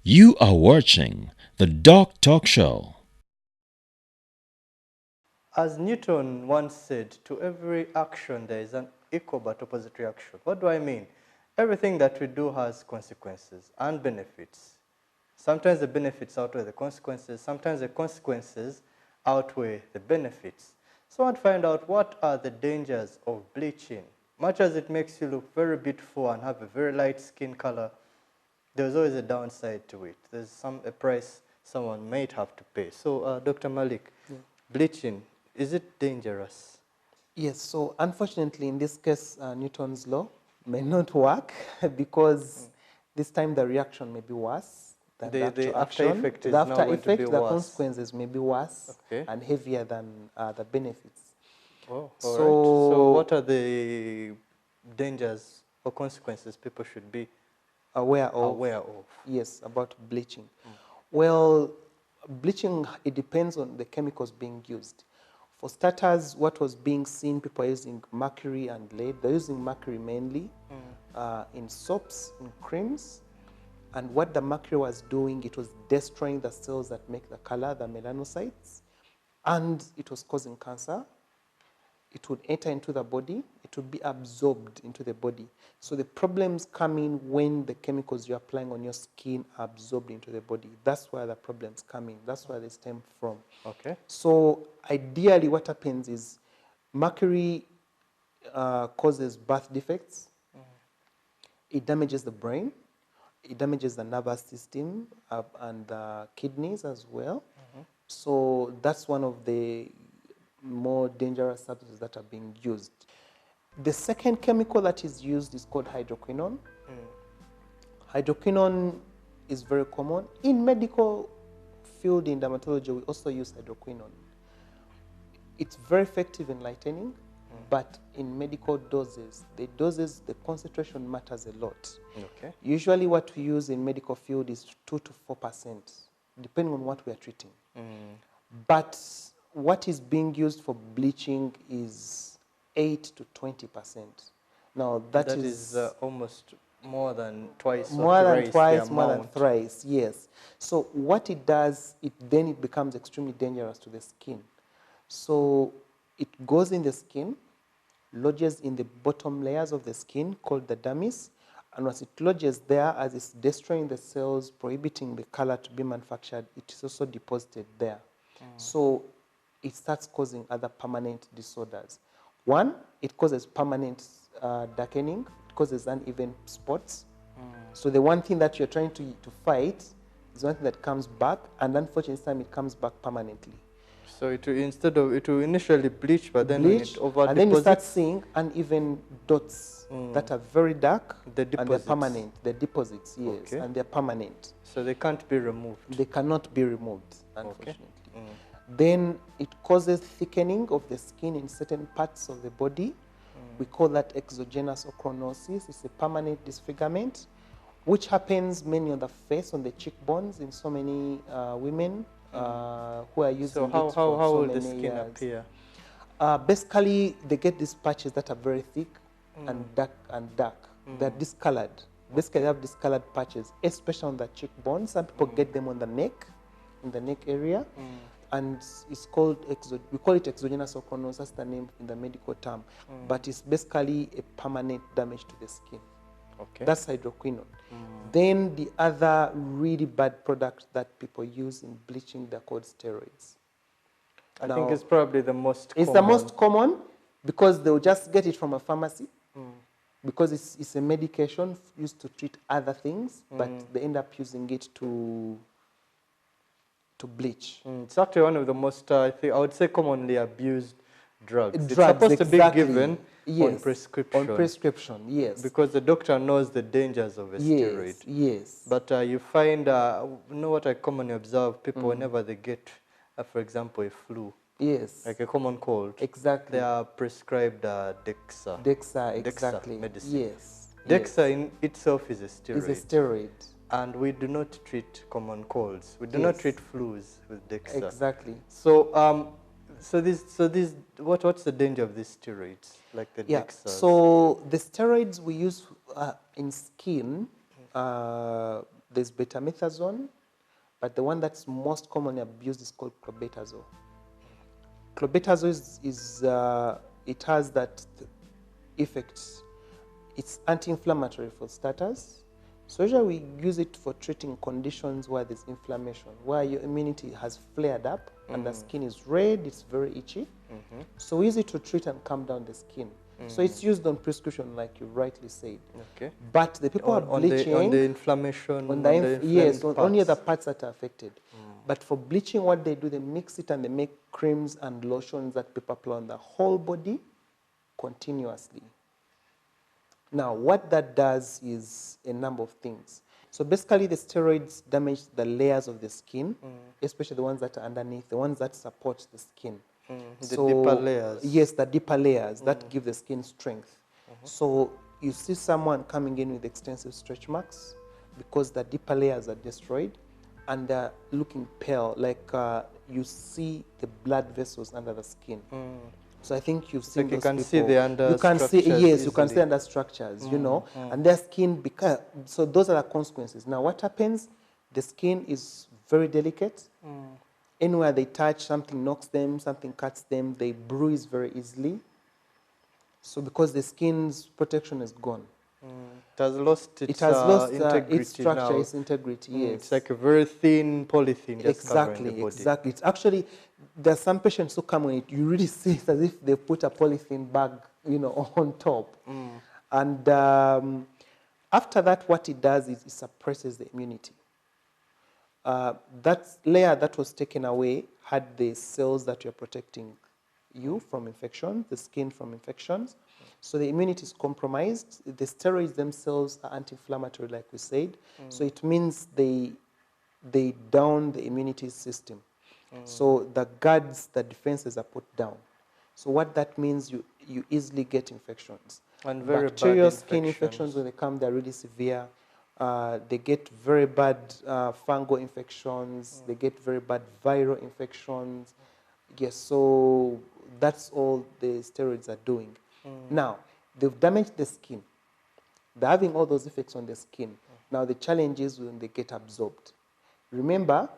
You are watching the Doctalk show. As Newton once said, to every action there is an equal but opposite reaction. What do I mean? Everything that we do has consequences and benefits. Sometimes the benefits outweigh the consequences. Sometimes the consequences outweigh the benefits. So I want to find out what are the dangers of bleaching. Much as it makes you look very beautiful and have a very light skin color, there's always a downside to it. There's a price someone might have to pay. So, Dr. Malik, bleaching, is it dangerous? Yes, so unfortunately, in this case, Newton's law may not work because this time the reaction may be worse than the actual after action. effect is The now after going to be effect, the worse. consequences may be worse Okay. and heavier than the benefits. Oh, all So, right. So what are the dangers or consequences people should be aware of? Yes, about bleaching. Well, bleaching, it depends on the chemicals being used. For starters, what was being seen, people are using mercury and lead. They're using mercury mainly in soaps, in creams. And what the mercury was doing, it was destroying the cells that make the color, the melanocytes. And it was causing cancer. It would enter into the body, it would be absorbed into the body. So the problems come in when the chemicals you're applying on your skin are absorbed into the body. That's where the problems come in. That's where they stem from. Okay. So ideally what happens is mercury causes birth defects. It damages the brain. It damages the nervous system and the kidneys as well. So that's one of the more dangerous substances that are being used. The second chemical that is used is called hydroquinone. Hydroquinone is very common. In medical field, in dermatology, we also use hydroquinone. It's very effective in lightening, but in medical doses, the concentration matters a lot. Okay. Usually what we use in medical field is 2 to 4%, depending on what we are treating. But what is being used for bleaching is 8 to 20%. Now that is almost more than twice more than twice, the more than amount. thrice, yes. So what it does, then it becomes extremely dangerous to the skin. So it goes in the skin, lodges in the bottom layers of the skin called the dermis, and once it lodges there, as it's destroying the cells, prohibiting the color to be manufactured, it is also deposited there. So it starts causing other permanent disorders. One, it causes permanent darkening, it causes uneven spots. So the one thing that you're trying to fight is one thing that comes back, and unfortunately this time it comes back permanently. So it will initially bleach, but then when it over and then you start seeing uneven dots that are very dark and they're permanent. They're deposits, yes, Okay. and they're permanent. So they can't be removed. They cannot be removed, unfortunately. Okay. Then it causes thickening of the skin in certain parts of the body. We call that exogenous ochronosis. It's a permanent disfigurement, which happens mainly on the face, on the cheekbones in so many women who are using So it how for so will many the skin years. appear? Basically, they get these patches that are very thick and dark. They're discolored. Basically, they have discolored patches, especially on the cheekbones. Some people get them on the neck, in the neck area. And it's called, we call it exogenous ochronosis, that's the name in the medical term. But it's basically a permanent damage to the skin. Okay. That's hydroquinone. Then the other really bad product that people use in bleaching, they're called steroids. I think it's probably the most common. It's the most common because they'll just get it from a pharmacy because it's a medication used to treat other things, but they end up using it to bleach. It's actually one of the most, I would say, commonly abused drugs. It's Drugs, supposed to be given on yes, prescription. on prescription, yes. Because the doctor knows the dangers of a steroid. Yes. But you find, you know what I commonly observe, people whenever they get, for example, a flu, Yes. like a common cold, Exactly. they are prescribed Dexa. Dexa, exactly. Dexa medicine. Yes. Dexa in itself is a steroid. It's a steroid. And we do not treat common colds. We do not treat flus with Dexa. Exactly. So, what's the danger of these steroids, like the Dexa? So the steroids we use in skin, there's betamethasone, but the one that's most commonly abused is called clobetasol. Clobetasol it has that effect. It's anti-inflammatory for starters. So usually we use it for treating conditions where there's inflammation, where your immunity has flared up and the skin is red, it's very itchy. So we use it to treat and calm down the skin. So it's used on prescription, like you rightly said. Okay. But the people are bleaching on the inflammation. Yes, on only the parts that are affected. But for bleaching, what they do, they mix it and they make creams and lotions that people apply on the whole body continuously. Now, what that does is a number of things. So basically, the steroids damage the layers of the skin, especially the ones that are underneath, the ones that support the skin. The deeper layers. Yes, the deeper layers that give the skin strength. So you see someone coming in with extensive stretch marks because the deeper layers are destroyed and they're looking pale, like you see the blood vessels under the skin. So I think you've seen like those you can people. see the under You can see, structures yes, you can easily. see under structures, you know, and their skin becomes, so those are the consequences. Now what happens, the skin is very delicate. Anywhere they touch, something knocks them, something cuts them, they bruise very easily. So because the skin's protection is gone. It has lost its, integrity its structure, now. its integrity, yes. It's like a very thin polythene just covering the body. Exactly. It's actually, there are some patients who come on it, you really see it as if they put a polythene bag, you know, on top. And after that, what it does is it suppresses the immunity. That layer that was taken away had the cells that were protecting you from infections, the skin from infections. So the immunity is compromised. The steroids themselves are anti-inflammatory, like we said. So it means they down the immunity system. So the guards, the defenses are put down. So what that means, you easily get infections. And very bacterial bad skin infections, when they come, they're really severe. They get very bad fungal infections. They get very bad viral infections. Yes, so that's all the steroids are doing. Now, they've damaged the skin. They're having all those effects on the skin. Now, the challenge is when they get absorbed. Remember,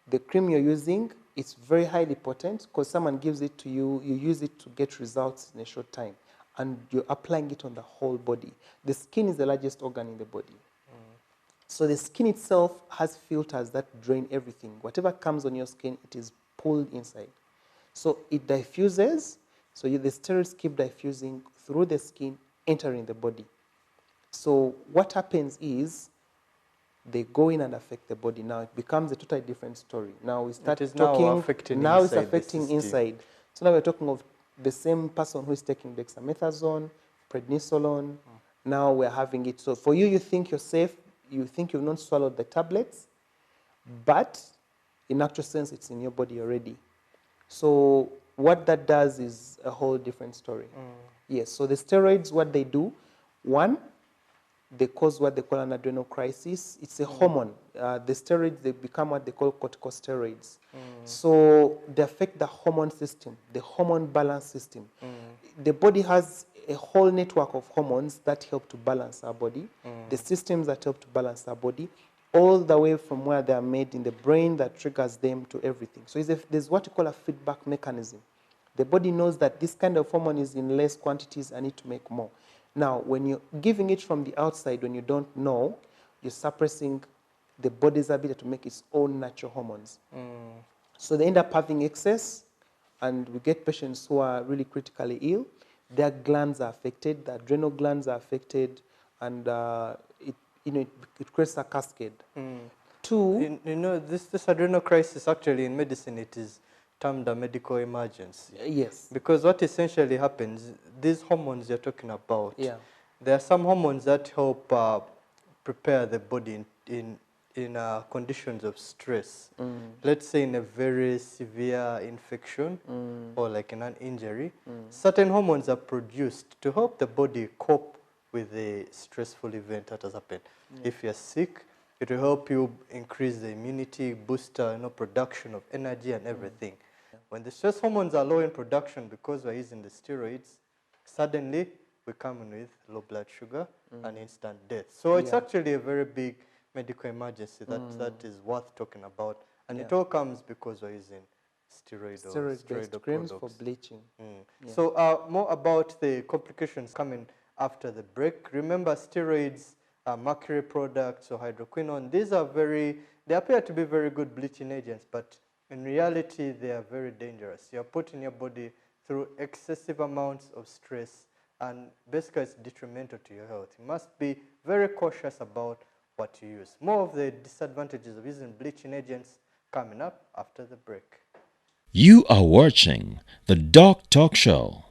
the cream you're using, it's very highly potent because someone gives it to you, you use it to get results in a short time, and you're applying it on the whole body. The skin is the largest organ in the body. So the skin itself has filters that drain everything. Whatever comes on your skin, it is pulled inside. So it diffuses, so the steroids keep diffusing through the skin, entering the body. So what happens is they go in and affect the body. Now it becomes a totally different story. Now we start talking. Now it's affecting inside. So now we're talking of the same person who is taking dexamethasone, prednisolone. Now we're having it. So for you, you think you're safe. You think you've not swallowed the tablets, but in actual sense, it's in your body already. So what that does is a whole different story. Yes, so the steroids, what they do, one, they cause what they call an adrenal crisis. It's a hormone. The steroids, they become what they call corticosteroids. So they affect the hormone system, the hormone balance system. The body has a whole network of hormones that help to balance our body, the systems that help to balance our body, all the way from where they are made in the brain that triggers them to everything. So there's what you call a feedback mechanism. The body knows that this kind of hormone is in less quantities, I need to make more. Now, when you're giving it from the outside, when you don't know, you're suppressing the body's ability to make its own natural hormones. So they end up having excess, and we get patients who are really critically ill. Their glands are affected, the adrenal glands are affected, and it creates a cascade. Two, this adrenal crisis, actually in medicine, it is termed a medical emergency. Yes. Because what essentially happens, these hormones you're talking about, there are some hormones that help prepare the body in conditions of stress. Let's say in a very severe infection or like in an injury, certain hormones are produced to help the body cope with the stressful event that has happened. If you're sick, it will help you increase the immunity, boost production of energy and everything. When the stress hormones are low in production because we're using the steroids, suddenly we come in with low blood sugar and instant death. So it's actually a very big medical emergency that is worth talking about. And it all comes because we're using steroid-based creams for bleaching. Yeah. So more about the complications coming after the break. Remember, steroids, mercury products, or hydroquinone, they appear to be very good bleaching agents, but in reality, they are very dangerous. You're putting your body through excessive amounts of stress, and basically it's detrimental to your health. You must be very cautious about what you use. More of the disadvantages of using bleaching agents coming up after the break. You are watching the Doctalk Show.